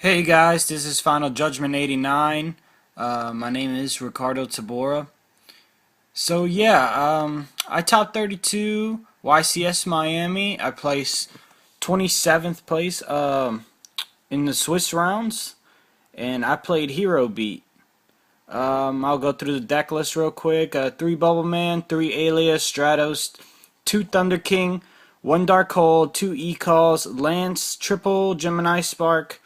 Hey guys, this is Final Judgment 89. My name is Ricardo Tabora. So yeah, I top 32 YCS Miami. I place 27th place in the Swiss rounds, and I played Hero Beat. I'll go through the deck list real quick. 3 Bubble Man, 3 Alias, Stratos, 2 Thunder King, 1 Dark Hole, 2 E-Calls, Lance, Triple Gemini Spark,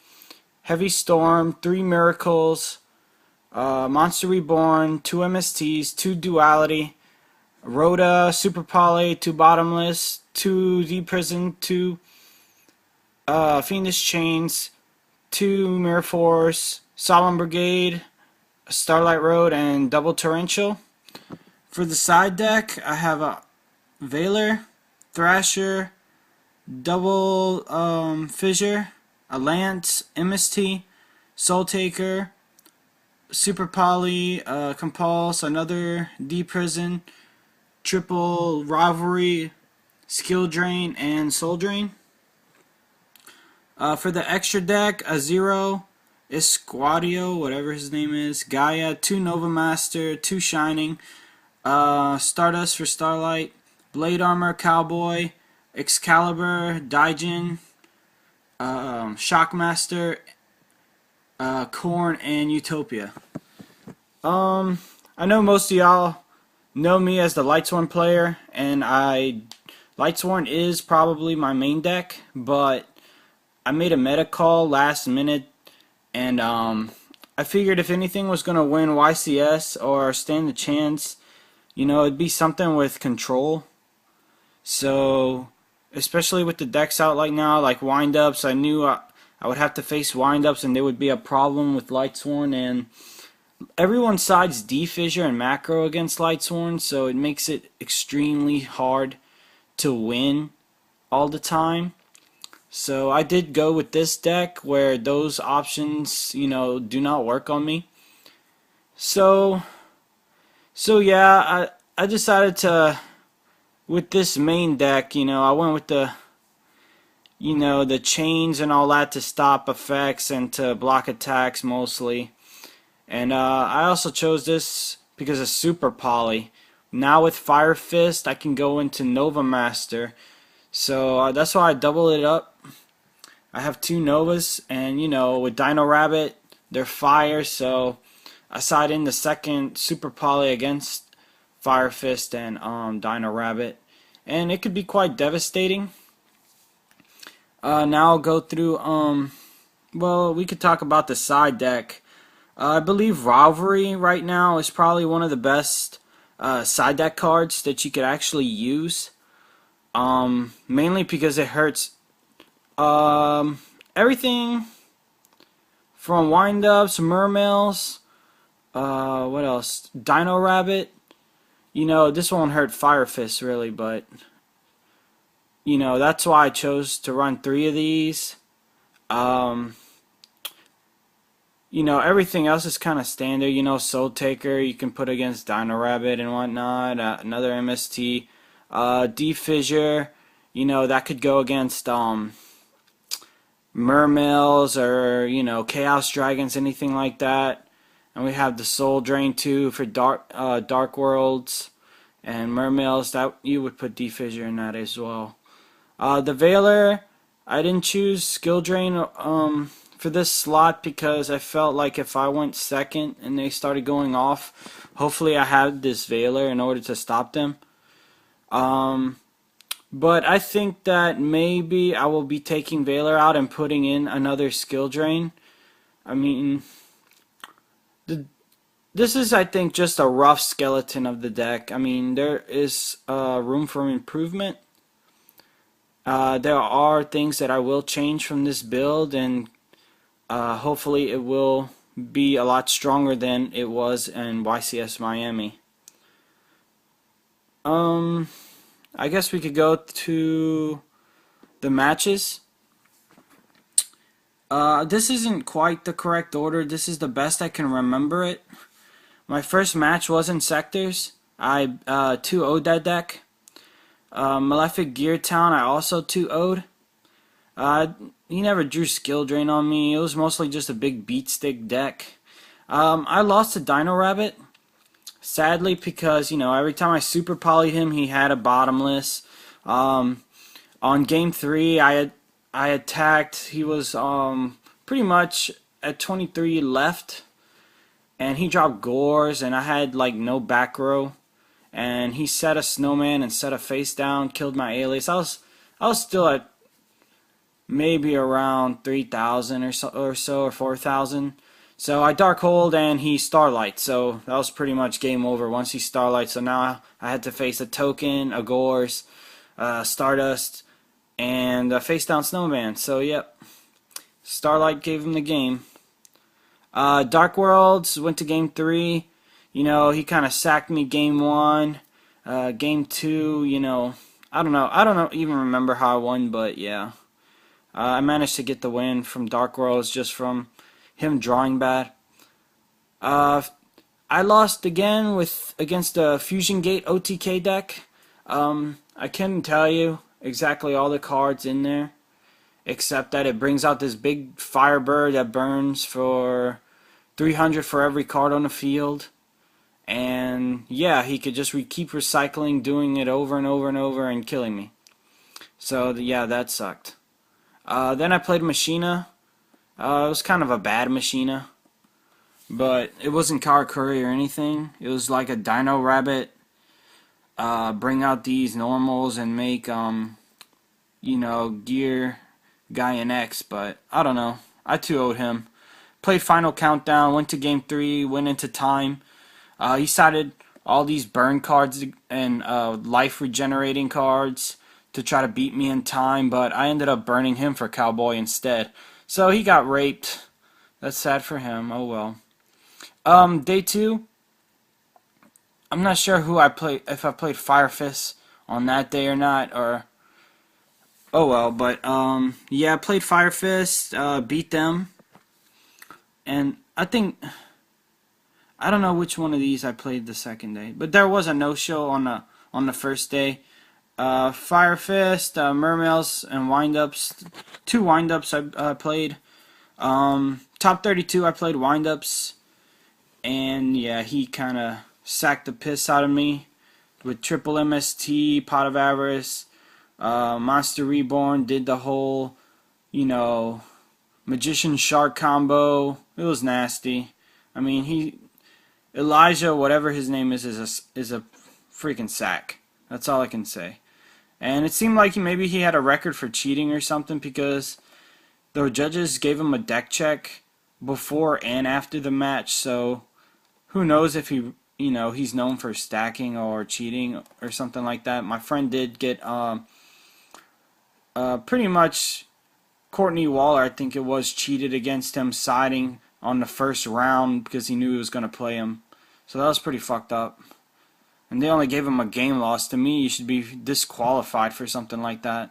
Heavy Storm, 3 Miracles, Monster Reborn, 2 MSTs, 2 Duality, Rhoda, Super Poly, 2 Bottomless, 2 D Prison, 2 Fiendish Chains, 2 Mirror Force, Solemn Brigade, Starlight Road, and Double Torrential. For the side deck, I have a Veiler, Thrasher, Double Fissure, a Lance, MST, Soul Taker, Super Poly, Compulse, another D Prison, Triple Rivalry, Skill Drain, and Soul Drain. For the extra deck, a Zero, Esquadio, whatever his name is, Gaia, 2 Nova Master, 2 Shining, Stardust for Starlight, Blade Armor, Cowboy, Excalibur, Daijin, Shockmaster, Korn, and Utopia. I know most of y'all know me as the Lightsworn player, and Lightsworn is probably my main deck, but I made a meta call last minute, and I figured if anything was gonna win YCS or stand a chance, it'd be something with control. So, especially with the decks out like now, like wind-ups, I knew I would have to face wind-ups and there would be a problem with Lightsworn, and everyone sides D-Fissure and Macro against Lightsworn, so it makes it extremely hard to win all the time. So I did go with this deck where those options, do not work on me. So yeah, I decided to, with this main deck, I went with the chains and all that to stop effects and to block attacks mostly. And I also chose this because of Super Poly. Now with Fire Fist, I can go into Nova Master. So that's why I double it up. I have 2 Novas, and with Dino Rabbit, they're fire, so I side in the second Super Poly against Fire Fist and Dino Rabbit. And it could be quite devastating. Now I'll go through, well, we could talk about the side deck. I believe Rivalry right now is probably one of the best side deck cards that you could actually use. Mainly because it hurts everything from wind-ups, mermails, what else? Dino Rabbit. This won't hurt Fire Fist really, but that's why I chose to run 3 of these. Everything else is kind of standard. Soul Taker you can put against Dino Rabbit and whatnot. Another MST, D-Fissure, that could go against Mermails or Chaos Dragons, anything like that. And we have the Soul Drain too for Dark Worlds and Mermails. That you would put D-Fissure in that as well. The Veiler, I didn't choose Skill Drain for this slot because I felt like if I went second and they started going off, hopefully I had this Veiler in order to stop them. But I think that maybe I will be taking Veiler out and putting in another Skill Drain. I mean, this is, I think, just a rough skeleton of the deck. I mean, there is room for improvement. There are things that I will change from this build, and hopefully it will be a lot stronger than it was in YCS Miami. I guess we could go to the matches. This isn't quite the correct order. This is the best I can remember it. My first match was in Sectors. I 2-0'd that deck. Malefic Gear Town I also 2-0'd. never drew skill drain on me. It was mostly just a big beat stick deck. I lost to Dino Rabbit, sadly, because every time I super polyed him, he had a bottomless. On game 3, I attacked. He was pretty much at 23 left, and he dropped Gores, and I had like no back row, and he set a snowman and set a face down, killed my alias. I was still at maybe around 3,000 or 4,000. So I dark hold and he starlight. So that was pretty much game over once he starlight. So now I had to face a token, a Gores, Stardust, and a face down snowman. So yep, starlight gave him the game. Dark Worlds went to game 3. He kind of sacked me game 1. Game 2, I don't know even remember how I won, but yeah. I managed to get the win from Dark Worlds just from him drawing bad. I lost again against a Fusion Gate OTK deck. I couldn't tell you exactly all the cards in there, except that it brings out this big Firebird that burns for 300 for every card on the field. And yeah, he could just keep recycling, doing it over and over and over and killing me. So yeah, that sucked. Then I played Machina. It was kind of a bad Machina, but it wasn't Karakuri or anything. It was like a Dino Rabbit. Bring out these normals and make Gear Guy in X, but I don't know. I 2-0'd him. Played Final Countdown, went to game 3, went into time. He sided all these burn cards and life regenerating cards to try to beat me in time, but I ended up burning him for Cowboy instead. So he got raped. That's sad for him. Oh well. Day 2. I'm not sure who I played, if I played Fire Fist on that day or not, or oh well, but yeah, I played Fire Fist, beat them, and I don't know which one of these I played the second day, but there was a no-show on the first day. Fire Fist, Mermails, and Windups. 2 Windups I played. Top 32 I played Windups, and yeah, he kind of sacked the piss out of me with triple MST, Pot of Avarice, Monster Reborn, did the whole, Magician Shark combo. It was nasty. I mean, Elijah, whatever his name is a freaking sack. That's all I can say. And it seemed like maybe he had a record for cheating or something, because the judges gave him a deck check before and after the match. So who knows if he's known for stacking or cheating or something like that. My friend did get pretty much Courtney Waller, I think it was, cheated against him siding on the first round because he knew he was going to play him. So that was pretty fucked up. And they only gave him a game loss. To me, you should be disqualified for something like that.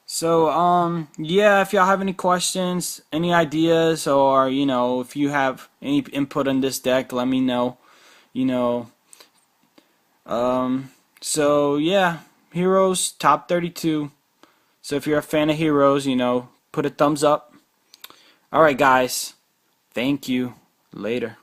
So, yeah, if y'all have any questions, any ideas, or, if you have any input on this deck, let me know. So, yeah, Heroes, top 32. So if you're a fan of Heroes, put a thumbs up. Alright, guys. Thank you. Later.